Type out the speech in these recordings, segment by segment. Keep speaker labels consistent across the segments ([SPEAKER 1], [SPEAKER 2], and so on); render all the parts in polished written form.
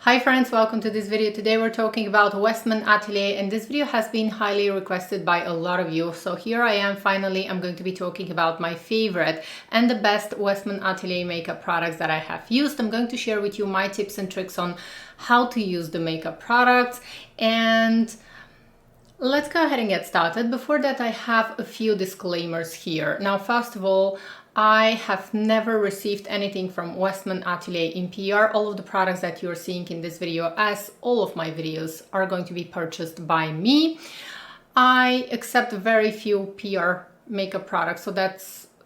[SPEAKER 1] Hi friends, welcome to this video. Today we're talking about Westman Atelier, and this video has been highly requested by a lot of you. So here I am, finally. I'm going to be talking about my favorite and the best Westman Atelier makeup products that I have used. I'm going to share with you my tips and tricks on how to use the makeup products, and let's go ahead and get started. Before that, I have a few disclaimers here. Now, first of all, I have never received anything from Westman Atelier in PR. All of the products that you're seeing in this video, as all of my videos, are going to be purchased by me. I accept very few PR makeup products, so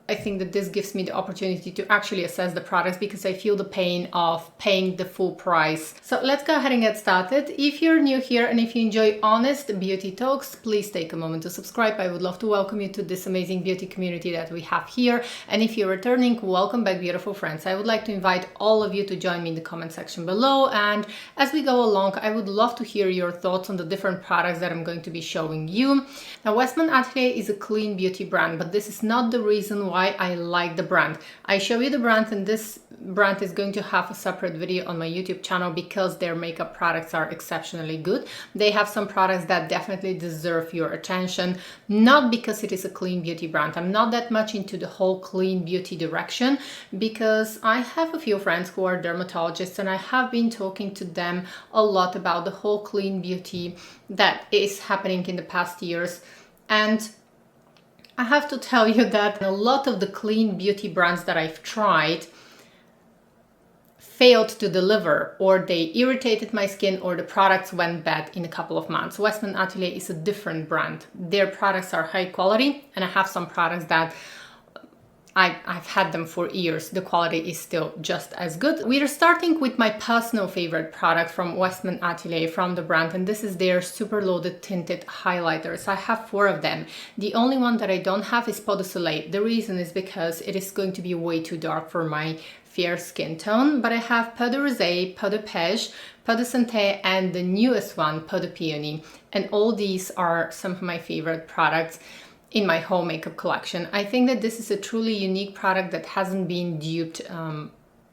[SPEAKER 1] I think that this gives me the opportunity to actually assess the products because I feel the pain of paying the full price. So let's go ahead and get started. If you're new here and if you enjoy honest beauty talks, please take a moment to subscribe. I would love to welcome you to this amazing beauty community that we have here. And if you're returning, welcome back, beautiful friends. I would like to invite all of you to join me in the comment section below. And as we go along, I would love to hear your thoughts on the different products that I'm going to be showing you. Now, Westman Atelier is a clean beauty brand, but this is not the reason why I like the brand. I show you the brand, and this brand is going to have a separate video on my YouTube channel because their makeup products are exceptionally good. They have some products that definitely deserve your attention, not because it is a clean beauty brand. I'm not that much into the whole clean beauty direction because I have a few friends who are dermatologists, and I have been talking to them a lot about the whole clean beauty that is happening in the past years. And I have to tell you that a lot of the clean beauty brands that I've tried failed to deliver, or they irritated my skin, or the products went bad in a couple of months. Westman Atelier is a different brand. Their products are high quality, and I have some products that I've had them for years. The quality is still just as good. We are starting with my personal favorite product from Westman Atelier, from the brand, and this is their super loaded tinted highlighters. I have 4 of them. The only one that I don't have is Peau de Soleil. The reason is because it is going to be way too dark for my fair skin tone, but I have Peau de Rosé, Peau de Pêche, Peau de Santé, and the newest one, Peau de Peony. And all these are some of my favorite products in my whole makeup collection. I think that this is a truly unique product that hasn't been duped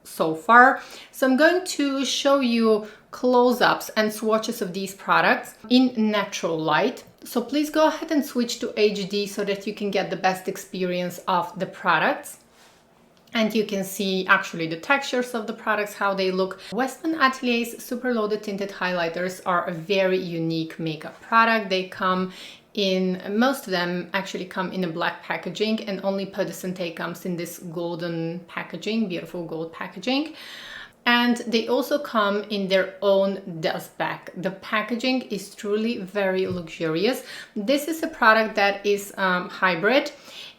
[SPEAKER 1] so far. So I'm going to show you close-ups and swatches of these products in natural light. So please go ahead and switch to HD so that you can get the best experience of the products. And you can see actually the textures of the products, how they look. Westman Atelier's super loaded tinted highlighters are a very unique makeup product. They come in, most of them actually come in a black packaging, and only Peau de Santé comes in this golden packaging, beautiful gold packaging. And they also come in their own dust bag. The packaging is truly very luxurious. This is a product that is hybrid.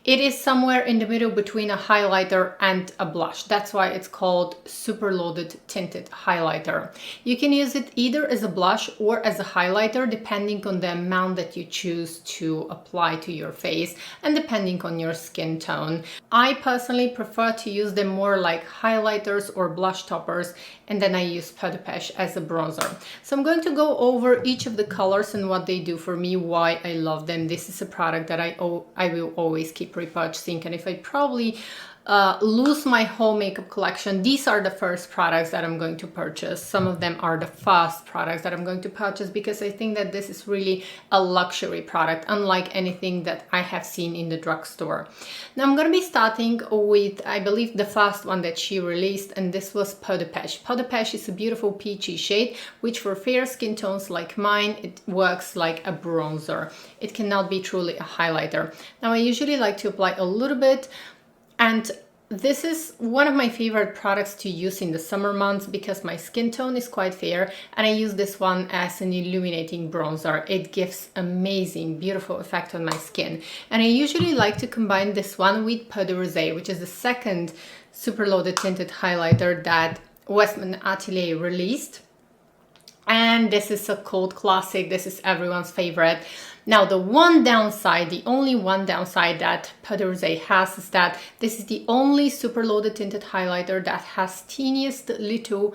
[SPEAKER 1] It is somewhere in the middle between a highlighter and a blush. That's why it's called super loaded tinted highlighter. You can use it either as a blush or as a highlighter, depending on the amount that you choose to apply to your face and depending on your skin tone. I personally prefer to use them more like highlighters or blush toppers, and then I use Peau de Pêche as a bronzer. So I'm going to go over each of the colors and what they do for me, why I love them. This is a product that I will always keep repurchasing, and if I probably lose my whole makeup collection, these are the first products that I'm going to purchase. Some of them are the first products that I'm going to purchase because I think that this is really a luxury product, unlike anything that I have seen in the drugstore. Now I'm going to be starting with, I believe, the first one that she released, and this was Peau de Pêche. Peau de Pêche is a beautiful peachy shade, which for fair skin tones like mine, it works like a bronzer. It cannot be truly a highlighter. Now I usually like to apply a little bit, and this is one of my favorite products to use in the summer months because my skin tone is quite fair, and I use this one as an illuminating bronzer. It gives amazing, beautiful effect on my skin. And I usually like to combine this one with Peau de Rosé, which is the second super loaded tinted highlighter that Westman Atelier released. And this is a cult classic. This is everyone's favorite. Now, the one downside, the only one downside that Peau de Rosé has is that this is the only super loaded tinted highlighter that has teeniest little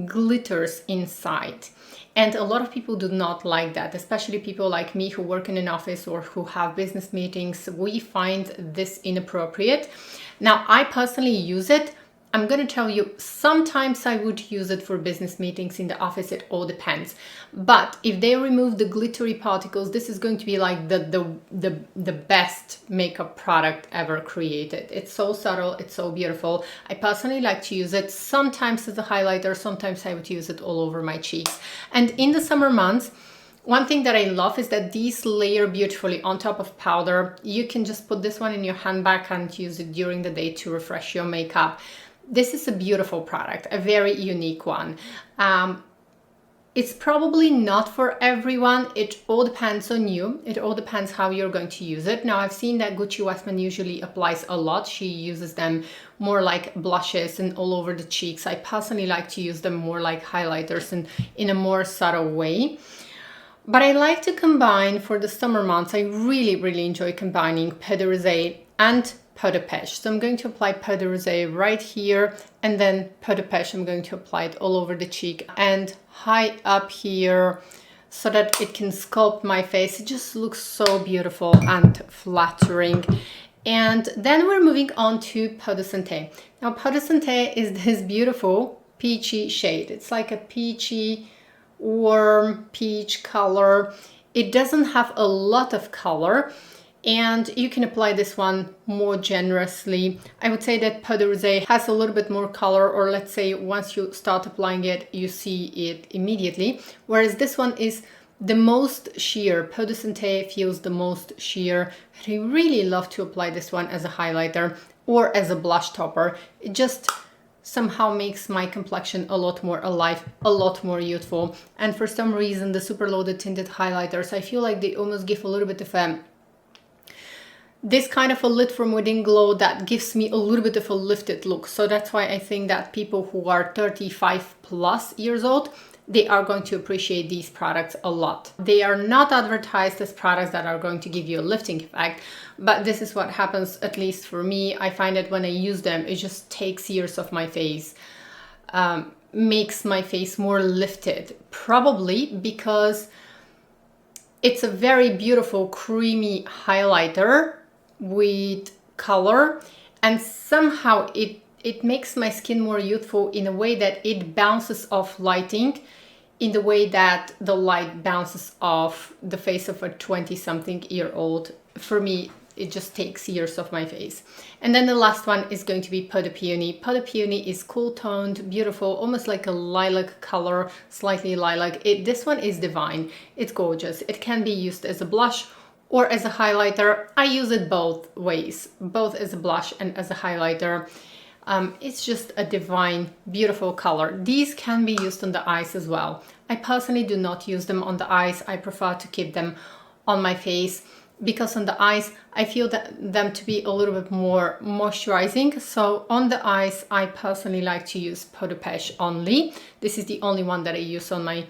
[SPEAKER 1] glitters inside. And a lot of people do not like that, especially people like me who work in an office or who have business meetings. We find this inappropriate. Now, I personally use it. I'm gonna tell you, sometimes I would use it for business meetings in the office, it all depends. But if they remove the glittery particles, this is going to be like the best makeup product ever created. It's so subtle, it's so beautiful. I personally like to use it sometimes as a highlighter, sometimes I would use it all over my cheeks. And in the summer months, one thing that I love is that these layer beautifully on top of powder. You can just put this one in your handbag and use it during the day to refresh your makeup. This is a beautiful product, a very unique one. It's probably not for everyone. It all depends on you. It all depends how you're going to use it. Now, I've seen that Gucci Westman usually applies a lot. She uses them more like blushes and all over the cheeks. I personally like to use them more like highlighters and in a more subtle way. But I like to combine for the summer months. I really enjoy combining Peau de Rosé and Peau de Pêche. So I'm going to apply Peau de Rosé right here, and then Peau de Pêche I'm going to apply it all over the cheek and high up here so that it can sculpt my face. It just looks so beautiful and flattering. And then we're moving on to Peau de Santé. Now, Peau de Santé is this beautiful peachy shade. It's like a peachy, warm peach color. It doesn't have a lot of color, and you can apply this one more generously. I would say that Peau de Rosé has a little bit more color, or let's say once you start applying it, you see it immediately. Whereas this one is the most sheer. Peau de Santé feels the most sheer. I really love to apply this one as a highlighter or as a blush topper. It just somehow makes my complexion a lot more alive, a lot more youthful. And for some reason, the super loaded tinted highlighters, I feel like they almost give a little bit of this kind of a lit from within glow that gives me a little bit of a lifted look. So that's why I think that people who are 35 plus years old, they are going to appreciate these products a lot. They are not advertised as products that are going to give you a lifting effect, but this is what happens, at least for me. I find that when I use them, it just takes years off my face, makes my face more lifted, probably because it's a very beautiful creamy highlighter with color, and somehow it makes my skin more youthful in a way that it bounces off lighting in the way that the light bounces off the face of a 20-something-year-old. For me, it just takes years off my face. And then the last one is going to be Peau de Peony. Peau de Peony is cool toned, beautiful, almost like a lilac color, slightly lilac. This one is divine. It's gorgeous. It can be used as a blush or as a highlighter. I use it both ways, both as a blush and as a highlighter. It's just a divine, beautiful color. These can be used on the eyes as well. I personally do not use them on the eyes. I prefer to keep them on my face because on the eyes, I feel them to be a little bit more moisturizing. So on the eyes, I personally like to use Peau de Pêche only. This is the only one that I use on my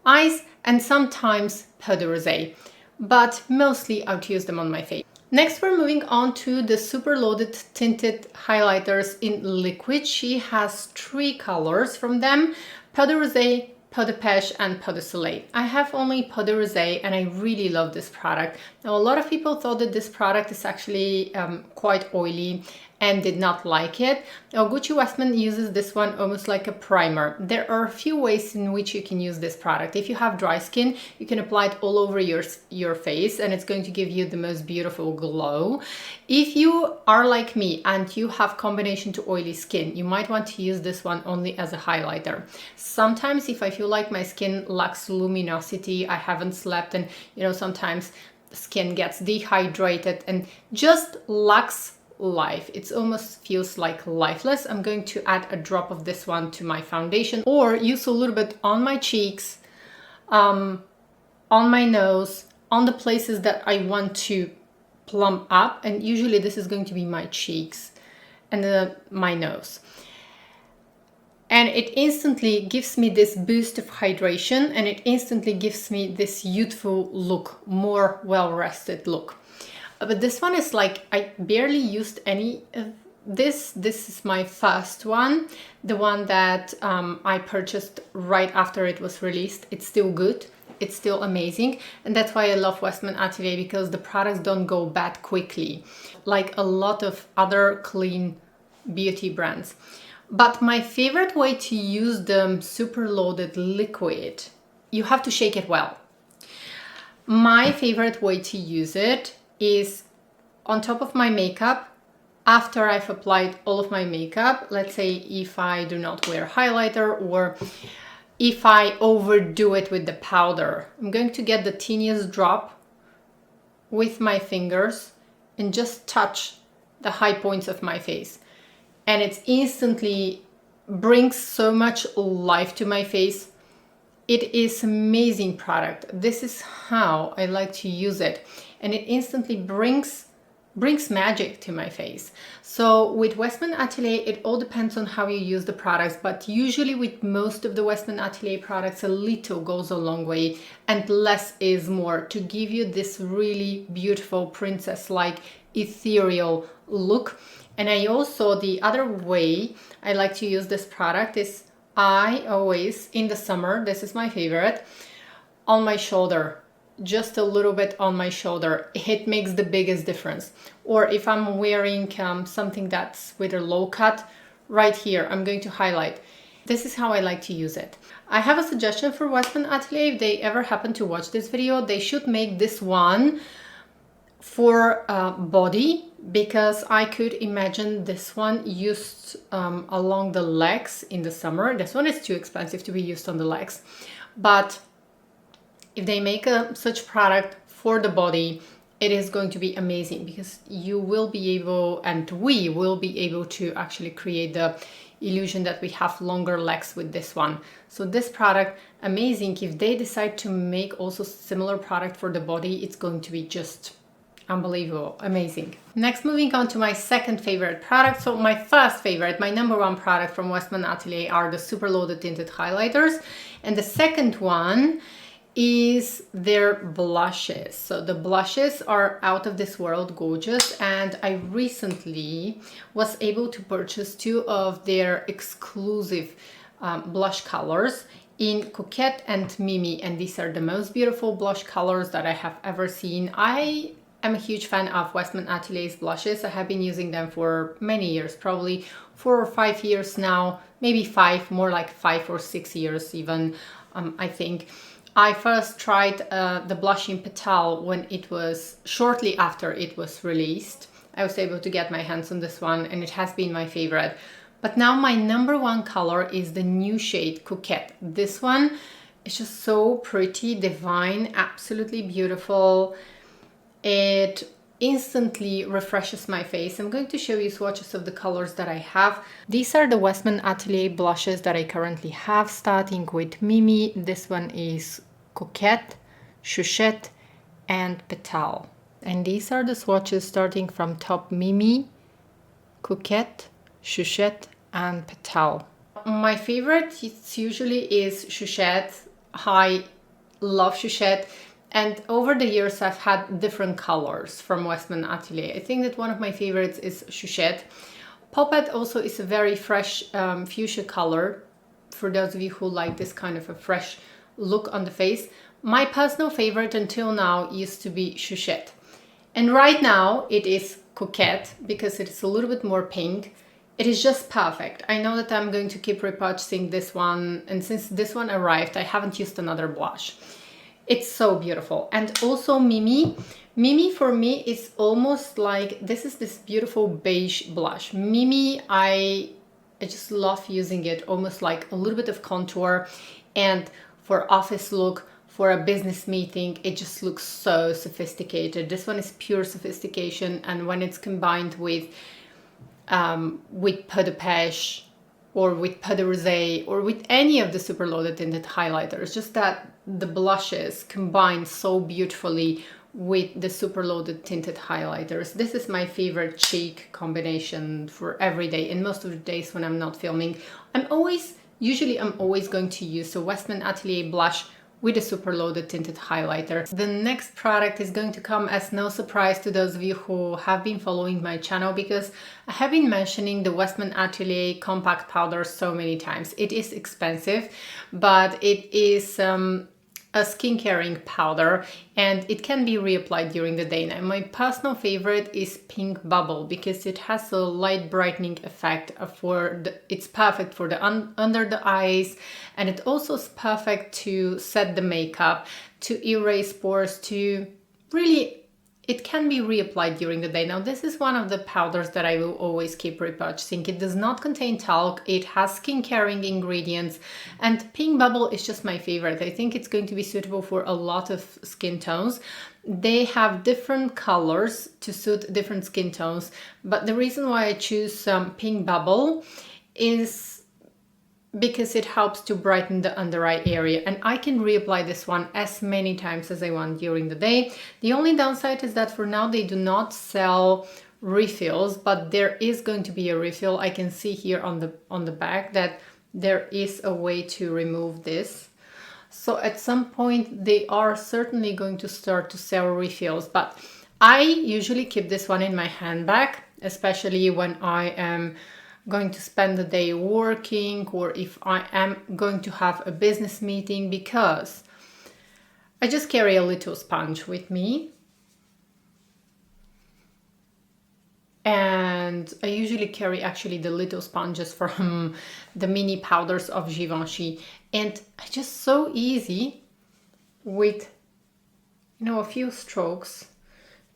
[SPEAKER 1] eyes, and sometimes Peau de Rosé, but mostly I would use them on my face. Next, we're moving on to the super loaded tinted highlighters in liquid. She has 3 colors from them: Peau de Rosé, Peau de Pêche, and Peau de Soleil. I have only Peau de Rosé, and I really love this product. Now, a lot of people thought that this product is actually quite oily and did not like it. Now, Gucci Westman uses this one almost like a primer. There are a few ways in which you can use this product. If you have dry skin, you can apply it all over your face, and it's going to give you the most beautiful glow. If you are like me and you have combination to oily skin, you might want to use this one only as a highlighter. Sometimes if I feel like my skin lacks luminosity, I haven't slept, and sometimes skin gets dehydrated and just lacks life. It almost feels like lifeless. I'm going to add a drop of this one to my foundation, or use a little bit on my cheeks, on my nose, on the places that I want to plump up, and usually this is going to be my cheeks and my nose. And it instantly gives me this boost of hydration, and it instantly gives me this youthful look, more well-rested look. But this one is like, I barely used any of this. This is my first one, the one that I purchased right after it was released. It's still good. It's still amazing. And that's why I love Westman Atelier, because the products don't go bad quickly, like a lot of other clean beauty brands. But my favorite way to use the super loaded liquid, you have to shake it well. My favorite way to use it is on top of my makeup, after I've applied all of my makeup. Let's say if I do not wear highlighter, or if I overdo it with the powder, I'm going to get the teeniest drop with my fingers and just touch the high points of my face. And it instantly brings so much life to my face. It is amazing product. This is how I like to use it. And it instantly brings magic to my face. So with Westman Atelier, it all depends on how you use the products, but usually with most of the Westman Atelier products, a little goes a long way and less is more, to give you this really beautiful princess-like ethereal look. And I also, the other way I like to use this product is I always, in the summer, this is my favorite, on my shoulder. Just a little bit on my shoulder. It makes the biggest difference. Or if I'm wearing something that's with a low cut, right here, I'm going to highlight. This is how I like to use it. I have a suggestion for Westman Atelier. If they ever happen to watch this video, they should make this one for body, because I could imagine this one used along the legs in the summer. This one is too expensive to be used on the legs. But if they make such product for the body, it is going to be amazing, because you will be able, and we will be able to actually create the illusion that we have longer legs with this one. So this product, amazing. If they decide to make also similar product for the body, it's going to be just unbelievable, amazing. Next, moving on to my second favorite product. So my first favorite, my number one product from Westman Atelier are the super loaded tinted highlighters. And the second one is their blushes. So the blushes are out of this world gorgeous, and I recently was able to purchase two of their exclusive blush colors in Coquette and Mimi, and these are the most beautiful blush colors that I have ever seen. I am a huge fan of Westman Atelier's blushes. I have been using them for many years, probably 4 or 5 years now, maybe 5, more like 5 or 6 years even, I think. I first tried the blush in Petal when it was shortly after it was released. I was able to get my hands on this one, and it has been my favorite. But now my number one color is the new shade Coquette. This one is just so pretty, divine, absolutely beautiful. It instantly refreshes my face. I'm going to show you swatches of the colors that I have. These are the Westman Atelier blushes that I currently have, starting with Mimi. This one is Coquette, Chouchette, and Petal. And these are the swatches starting from top: Mimi, Coquette, Chouchette, and Petal. My favorite usually is Chouchette. I love Chouchette. And over the years, I've had different colors from Westman Atelier. I think that one of my favorites is Chouchette. Poppet also is a very fresh fuchsia color, for those of you who like this kind of a fresh look on the face. My personal favorite until now used to be Chouchette. And right now it is Coquette, because it is a little bit more pink. It is just perfect. I know that I'm going to keep repurchasing this one, and since this one arrived, I haven't used another blush. It's so beautiful. And also Mimi. Mimi for me is almost like, this is this beautiful beige blush. Mimi, I just love using it, almost like a little bit of contour, and for office look, for a business meeting, it just looks so sophisticated. This one is pure sophistication, and when it's combined with Peau de Pêche, or with Peau de Rosé, or with any of the super loaded tinted highlighters, just that the blushes combine so beautifully with the super loaded tinted highlighters. This is my favorite cheek combination for every day, and most of the days when I'm not filming, usually I'm always going to use a Westman Atelier blush with a super loaded tinted highlighter. The next product is going to come as no surprise to those of you who have been following my channel, because I have been mentioning the Westman Atelier compact powder so many times. It is expensive, but it is a skincare powder, and it can be reapplied during the day. Now, my personal favorite is Pink Bubble because it has a light brightening effect. It's perfect for the under the eyes, and it also is perfect to set the makeup, to erase pores, to really. It can be reapplied during the day. Now, this is one of the powders that I will always keep repurchasing. It does not contain talc, it has skin caring ingredients, and Pink Bubble is just my favorite. I think it's going to be suitable for a lot of skin tones. They have different colors to suit different skin tones, but the reason why I choose Pink Bubble is because it helps to brighten the under eye area, and I can reapply this one as many times as I want during the day. The only downside is that for now they do not sell refills, but there is going to be a refill. I can see here on the back that there is a way to remove this. So at some point they are certainly going to start to sell refills, but I usually keep this one in my handbag, especially when I am going to spend the day working, or if I am going to have a business meeting, because I just carry a little sponge with me. And I usually carry actually the little sponges from the mini powders of Givenchy, and it's just so easy with, you know, a few strokes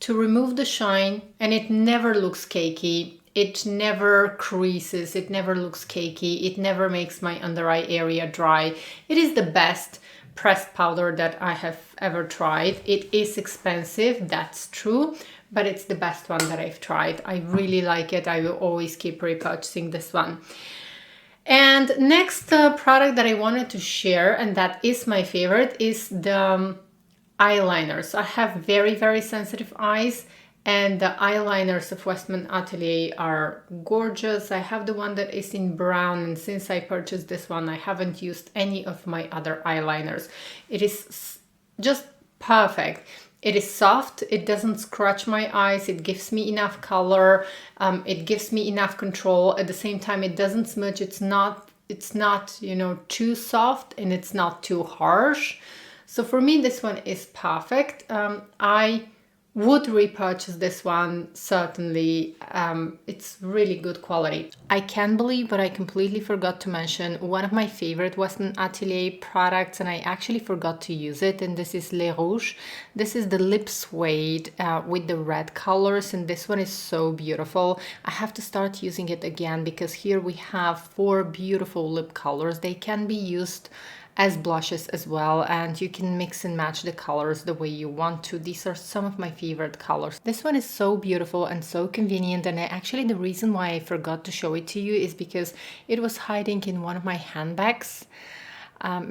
[SPEAKER 1] to remove the shine, and it never looks cakey. It never creases, it never looks cakey, it never makes my under eye area dry. It is the best pressed powder that I have ever tried. It is expensive, that's true, but it's the best one that I've tried. I really like it. I will always keep repurchasing this one. And next product that I wanted to share, and that is my favorite, is the eyeliners. I have very, very sensitive eyes, and the eyeliners of Westman Atelier are gorgeous. I have the one that is in brown, and since I purchased this one, I haven't used any of my other eyeliners. It is just perfect. It is soft, it doesn't scratch my eyes, it gives me enough color, it gives me enough control. At the same time, it doesn't smudge, it's not, you know, too soft, and it's not too harsh. So for me, this one is perfect. I would repurchase this one, certainly. It's really good quality. I can't believe, but I completely forgot to mention one of my favorite Westman Atelier products, and I actually forgot to use it, and this is Les Rouges. This is the lip suede with the red colors, and this one is so beautiful. I have to start using it again because here we have 4 beautiful lip colors. They can be used as blushes as well, and you can mix and match the colors the way you want to. These are some of my favorite colors. This one is so beautiful and so convenient, and actually the reason why I forgot to show it to you is because it was hiding in one of my handbags,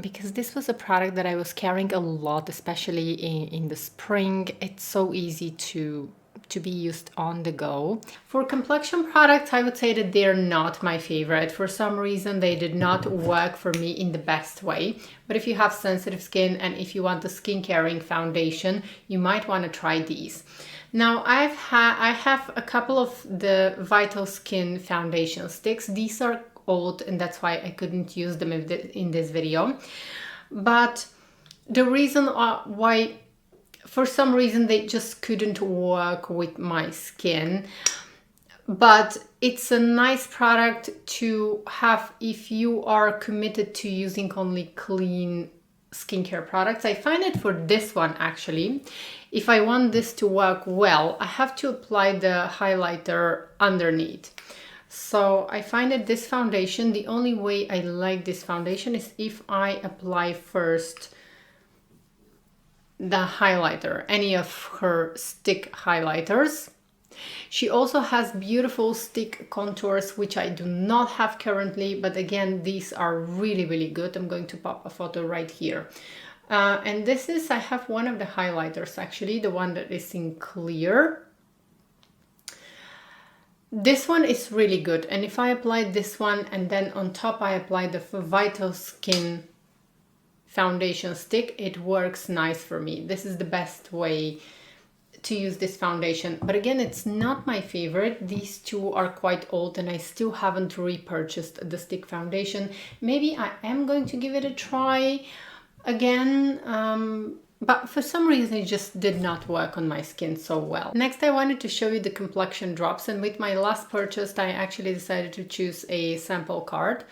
[SPEAKER 1] because this was a product that I was carrying a lot, especially in the spring. It's so easy to be used on the go. For complexion products, I would say that they're not my favorite. For some reason, they did not work for me in the best way. But if you have sensitive skin and if you want a skin caring foundation, you might want to try these. Now, I have a couple of the Vital Skin foundation sticks. These are old, and that's why I couldn't use them in this video. But the reason why, for some reason, they just couldn't work with my skin. But it's a nice product to have if you are committed to using only clean skincare products. I find it for this one, actually, if I want this to work well, I have to apply the highlighter underneath. So I find that this foundation, the only way I like this foundation is if I apply first the highlighter, any of her stick highlighters. She also has beautiful stick contours, which I do not have currently, but again, these are really, really good. I'm going to pop a photo right here. And this is, I have one of the highlighters, actually, the one that is in clear. This one is really good. And if I apply this one and then on top I apply the Vital Skin foundation stick, it works nice for me. This is the best way to use this foundation. But again, it's not my favorite. These two are quite old and I still haven't repurchased the stick foundation. Maybe I am going to give it a try. again, but for some reason it just did not work on my skin so well. Next, I wanted to show you the complexion drops, and with my last purchase I actually decided to choose a sample card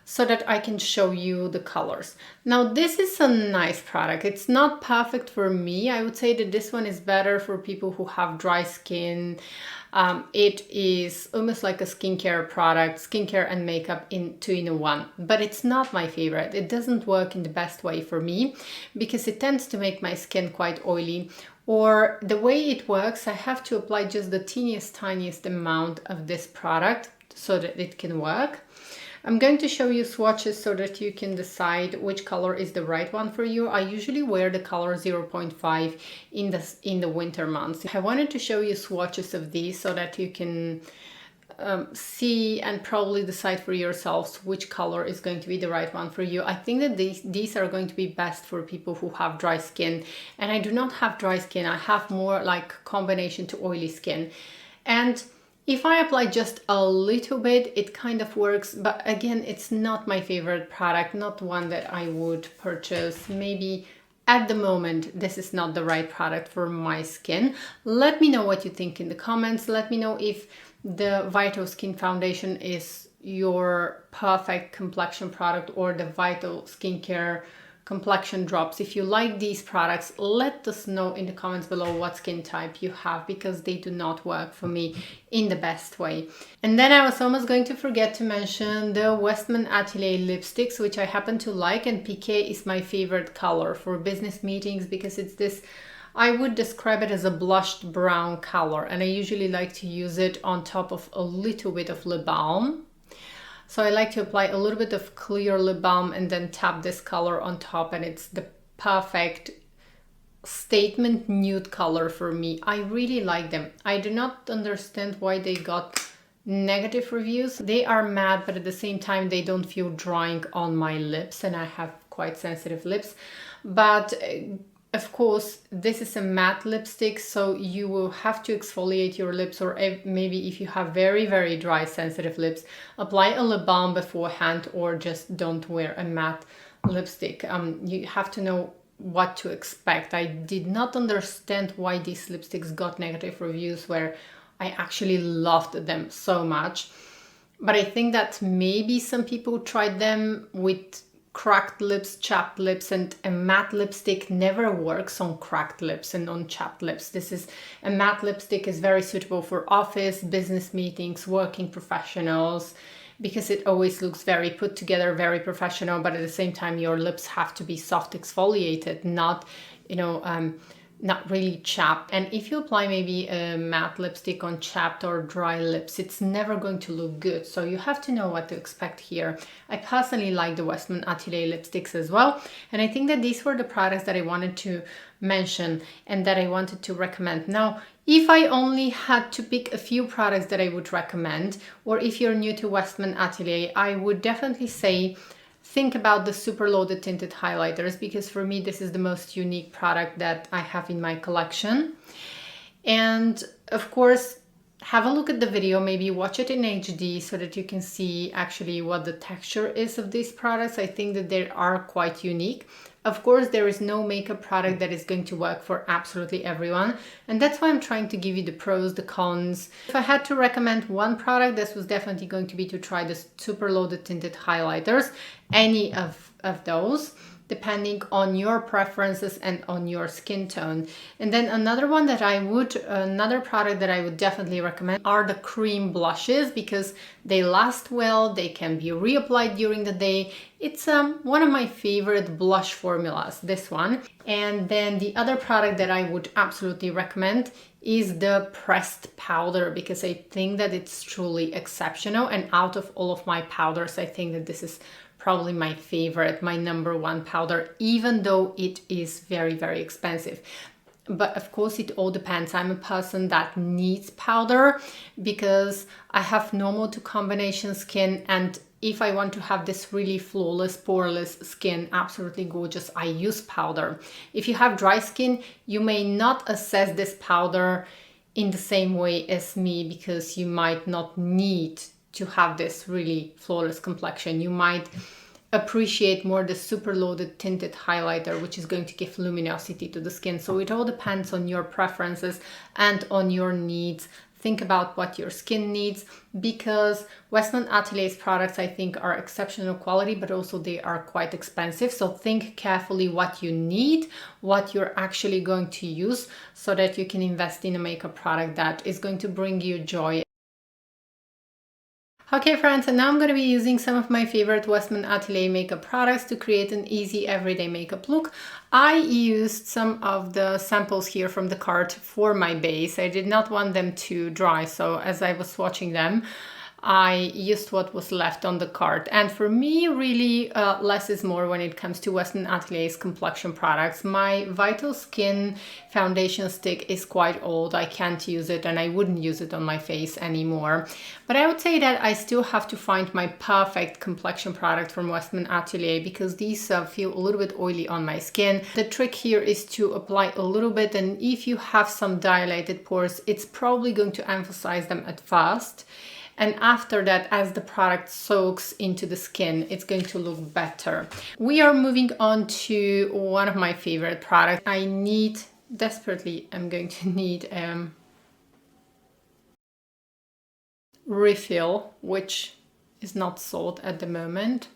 [SPEAKER 1] so that I can show you the colors. Now this is a nice product. It's not perfect for me. I would say that this one is better for people who have dry skin. It is almost like a skincare product, skincare and makeup in 2-in-1, but it's not my favorite. It doesn't work in the best way for me because it tends to make my skin quite oily, or the way it works, I have to apply just the tiniest amount of this product so that it can work. I'm going to show you swatches so that you can decide which color is the right one for you. I usually wear the color 0.5 in the winter months. I wanted to show you swatches of these so that you can see and probably decide for yourselves which color is going to be the right one for you. I think that these are going to be best for people who have dry skin, and I do not have dry skin. I have more like combination to oily skin, and if I apply just a little bit, it kind of works, but again, it's not my favorite product, not one that I would purchase. Maybe at the moment, this is not the right product for my skin. Let me know what you think in the comments. Let me know if the Vital Skin Foundation is your perfect complexion product, or the Vital Skincare Complexion Drops. If you like these products, let us know in the comments below what skin type you have, because they do not work for me in the best way. And then I was almost going to forget to mention the Westman Atelier lipsticks, which I happen to like, and Piqué is my favorite color for business meetings because it's this, I would describe it as a blushed brown color, and I usually like to use it on top of a little bit of lip balm. So I like to apply a little bit of clear lip balm and then tap this color on top, and it's the perfect statement nude color for me. I really like them. I do not understand why they got negative reviews. They are matte, but at the same time they don't feel drying on my lips, and I have quite sensitive lips. But of course, this is a matte lipstick, so you will have to exfoliate your lips, or maybe if you have very dry sensitive lips, apply a lip balm beforehand, or just don't wear a matte lipstick. You have to know what to expect. I did not understand why these lipsticks got negative reviews where I actually loved them so much. But I think that maybe some people tried them with cracked lips, chapped lips, and a matte lipstick never works on cracked lips and on chapped lips. This is a matte lipstick is very suitable for office, business meetings, working professionals, because it always looks very put together, very professional, but at the same time your lips have to be soft exfoliated, not, you know, not really chapped. And if you apply maybe a matte lipstick on chapped or dry lips, it's never going to look good. So you have to know what to expect here. I personally like the Westman Atelier lipsticks as well. And I think that these were the products that I wanted to mention and that I wanted to recommend. Now, if I only had to pick a few products that I would recommend, or if you're new to Westman Atelier, I would definitely say think about the super loaded tinted highlighters, because for me this is the most unique product that I have in my collection. And of course, have a look at the video, maybe watch it in HD so that you can see actually what the texture is of these products. I think that they are quite unique. Of course, there is no makeup product that is going to work for absolutely everyone, and that's why I'm trying to give you the pros, the cons. If I had to recommend one product, this was definitely going to be to try the super loaded tinted highlighters, any of those, depending on your preferences and on your skin tone. And then another product that I would definitely recommend are the cream blushes, because they last well, they can be reapplied during the day. It's one of my favorite blush formulas, this one. And then the other product that I would absolutely recommend is the pressed powder, because I think that it's truly exceptional. And out of all of my powders, I think that this is probably my favorite, my number one powder, even though it is very expensive. But of course, it all depends. I'm a person that needs powder because I have normal to combination skin, and if I want to have this really flawless, poreless skin, absolutely gorgeous, I use powder. If you have dry skin, you may not assess this powder in the same way as me, because you might not need to have this really flawless complexion. You might appreciate more the super loaded tinted highlighter, which is going to give luminosity to the skin. So it all depends on your preferences and on your needs. Think about what your skin needs, because Westman Atelier's products, I think, are exceptional quality, but also they are quite expensive. So think carefully what you need, what you're actually going to use, so that you can invest in a makeup product that is going to bring you joy. Okay friends, and now I'm going to be using some of my favorite Westman Atelier makeup products to create an easy everyday makeup look. I used some of the samples here from the cart for my base. I did not want them to dry, so as I was swatching them, I used what was left on the cart. And for me, really, less is more when it comes to Westman Atelier's complexion products. My Vital Skin foundation stick is quite old. I can't use it, and I wouldn't use it on my face anymore. But I would say that I still have to find my perfect complexion product from Westman Atelier, because these feel a little bit oily on my skin. The trick here is to apply a little bit, and if you have some dilated pores, it's probably going to emphasize them at first. And after that, as the product soaks into the skin, it's going to look better. We are moving on to one of my favorite products. Desperately, I'm going to need refill, which is not sold at the moment.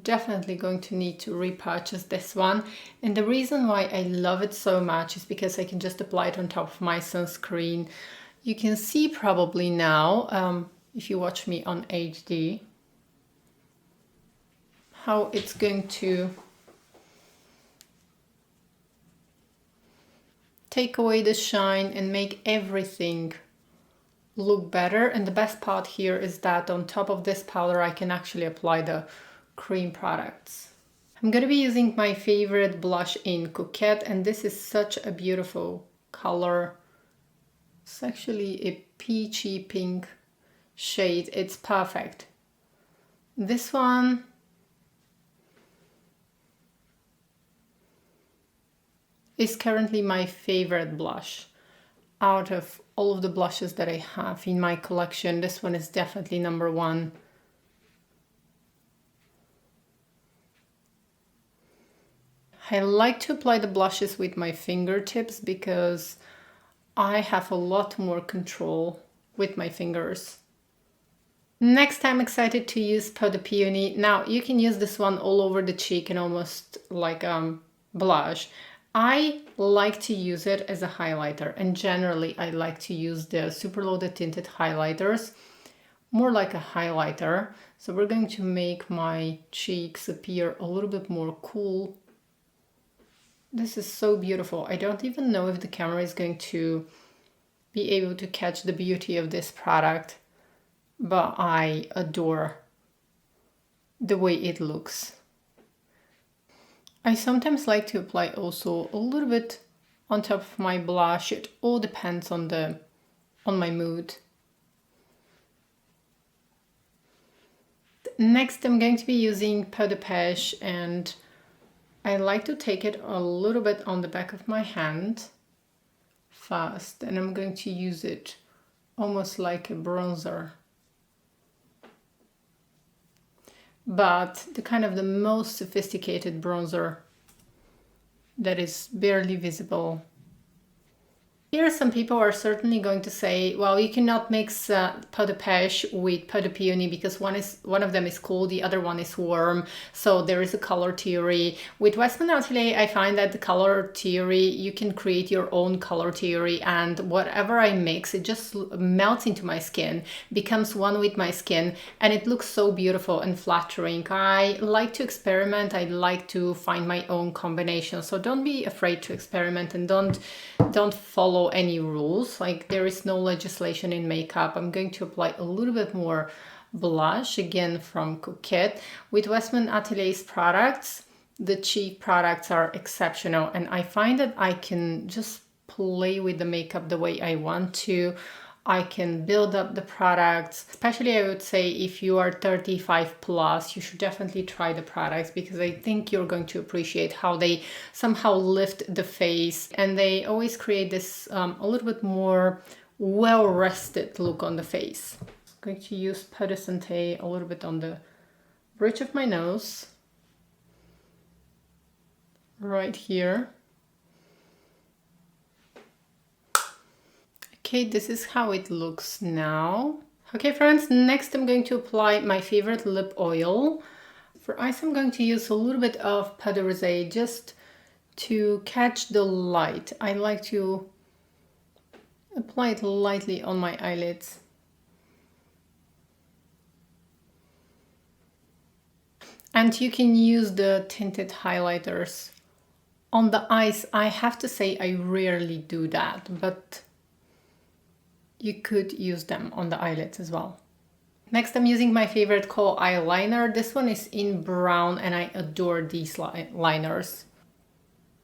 [SPEAKER 1] Definitely going to need to repurchase this one. And the reason why I love it so much is because I can just apply it on top of my sunscreen. You can see probably now, if you watch me on HD, how it's going to take away the shine and make everything look better. And the best part here is that on top of this powder, I can actually apply the cream products. I'm going to be using my favorite blush in Coquette, and this is such a beautiful color. It's actually a peachy pink shade. It's perfect. This one is currently my favorite blush out of all of the blushes that I have in my collection. This one is definitely number one. I like to apply the blushes with my fingertips because I have a lot more control with my fingers. Next, I'm excited to use Peau de Peony. Now, you can use this one all over the cheek and almost like blush. I like to use it as a highlighter, and generally I like to use the super loaded tinted highlighters, more like a highlighter. So we're going to make my cheeks appear a little bit more cool. This is so beautiful. I don't even know if the camera is going to be able to catch the beauty of this product, but I adore the way it looks. I sometimes like to apply also a little bit on top of my blush. It all depends on my mood. Next, I'm going to be using Peau de Pêche, and I like to take it a little bit on the back of my hand first, and I'm going to use it almost like a bronzer. But the most sophisticated bronzer that is barely visible. Here, some people are certainly going to say, well, you cannot mix Peau de Pêche with Peau de Peony because one of them is cool, the other one is warm, so there is a color theory. With Westman Atelier, I find that the color theory, you can create your own color theory, and whatever I mix, it just melts into my skin, becomes one with my skin, and it looks so beautiful and flattering. I like to experiment, I like to find my own combination, so don't be afraid to experiment, and don't follow any rules. Like, there is no legislation in makeup. I'm going to apply a little bit more blush, again from Coquette. With Westman Atelier's products, the cheek products are exceptional, and I find that I can just play with the makeup the way I want to. I can build up the products, especially I would say if you are 35 plus, you should definitely try the products, because I think you're going to appreciate how they somehow lift the face, and they always create this a little bit more well-rested look on the face. I'm going to use Peau de Santé a little bit on the bridge of my nose. right here. Okay, this is how it looks now. Okay friends, next I'm going to apply my favorite lip oil. For eyes I'm going to use a little bit of Peau de Rosé just to catch the light. I like to apply it lightly on my eyelids. And you can use the tinted highlighters on the eyes. I have to say I rarely do that, but you could use them on the eyelids as well. Next, I'm using my favorite Kôhl eyeliner. This one is in brown and I adore these liners.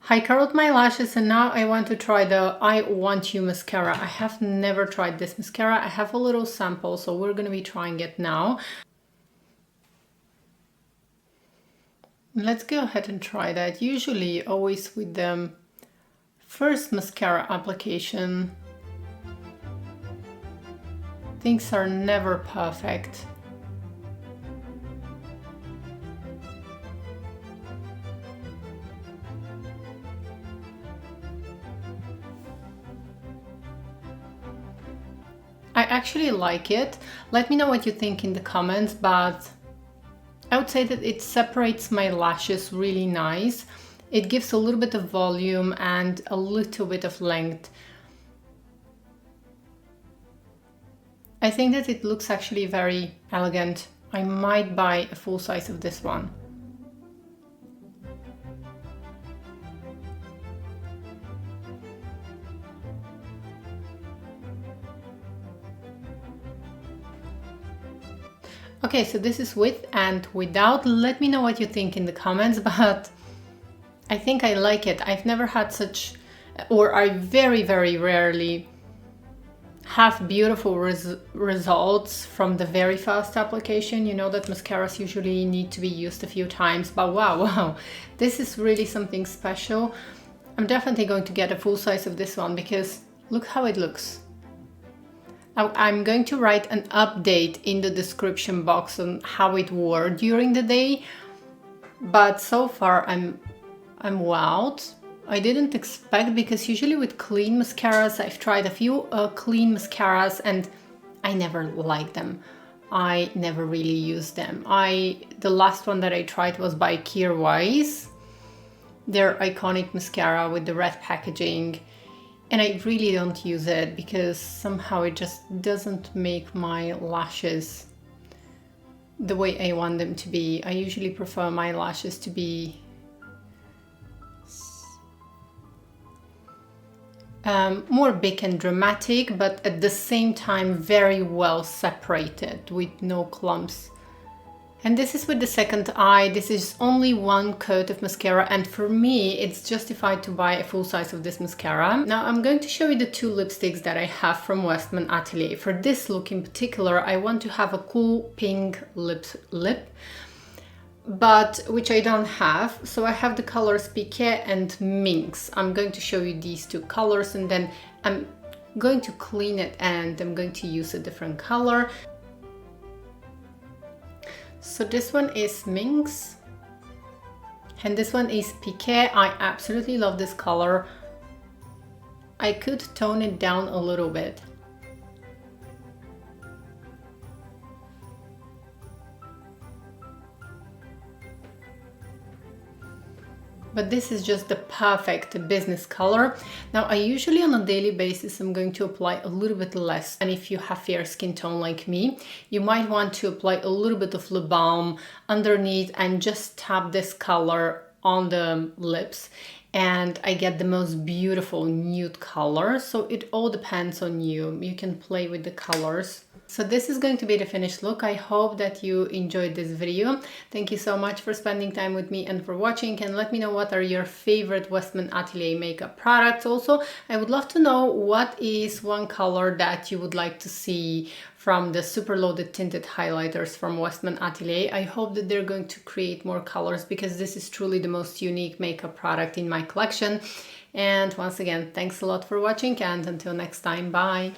[SPEAKER 1] I curled my lashes and now I want to try the I Want You mascara. I have never tried this mascara. I have a little sample, so we're going to be trying it now. Let's go ahead and try that. Usually, always with the first mascara application, things are never perfect. I actually like it. Let me know what you think in the comments, but I would say that it separates my lashes really nice. It gives a little bit of volume and a little bit of length. I think that it looks actually very elegant. I might buy a full size of this one. Okay, so this is with and without. Let me know what you think in the comments, but I think I like it. I've never had such, or I very, very rarely have beautiful results from the very first application. You know that mascaras usually need to be used a few times, but wow, this is really something special. I'm definitely going to get a full size of this one because look how it looks. I'm going to write an update in the description box on how it wore during the day, but so far I'm wowed. I didn't expect, because usually with clean mascaras, I've tried a few clean mascaras and I never like them. I never really use them. The last one that I tried was by Kôhl, their iconic mascara with the red packaging. And I really don't use it because somehow it just doesn't make my lashes the way I want them to be. I usually prefer my lashes to be more big and dramatic, but at the same time very well separated with no clumps. And this is with the second eye. This is only one coat of mascara, and for me it's justified to buy a full size of this mascara. Now I'm going to show you the two lipsticks that I have from Westman Atelier. For this look in particular, I want to have a cool pink lip, but which I don't have. So I have the colors Piqué and Minx. I'm going to show you these two colors and then I'm going to clean it and I'm going to use a different color. So this one is Minx and this one is Piqué. I absolutely love this color. I could tone it down a little bit. But this is just the perfect business color. Now I usually on a daily basis I'm going to apply a little bit less, and if you have fair skin tone like me, you might want to apply a little bit of lip balm underneath and just tap this color on the lips, and I get the most beautiful nude color. So it all depends on you. You can play with the colors. So this is going to be the finished look. I hope that you enjoyed this video. Thank you so much for spending time with me and for watching, and let me know what are your favorite Westman Atelier makeup products. Also, I would love to know what is one color that you would like to see from the super loaded tinted highlighters from Westman Atelier. I hope that they're going to create more colors because this is truly the most unique makeup product in my collection. And once again, thanks a lot for watching, and until next time, bye!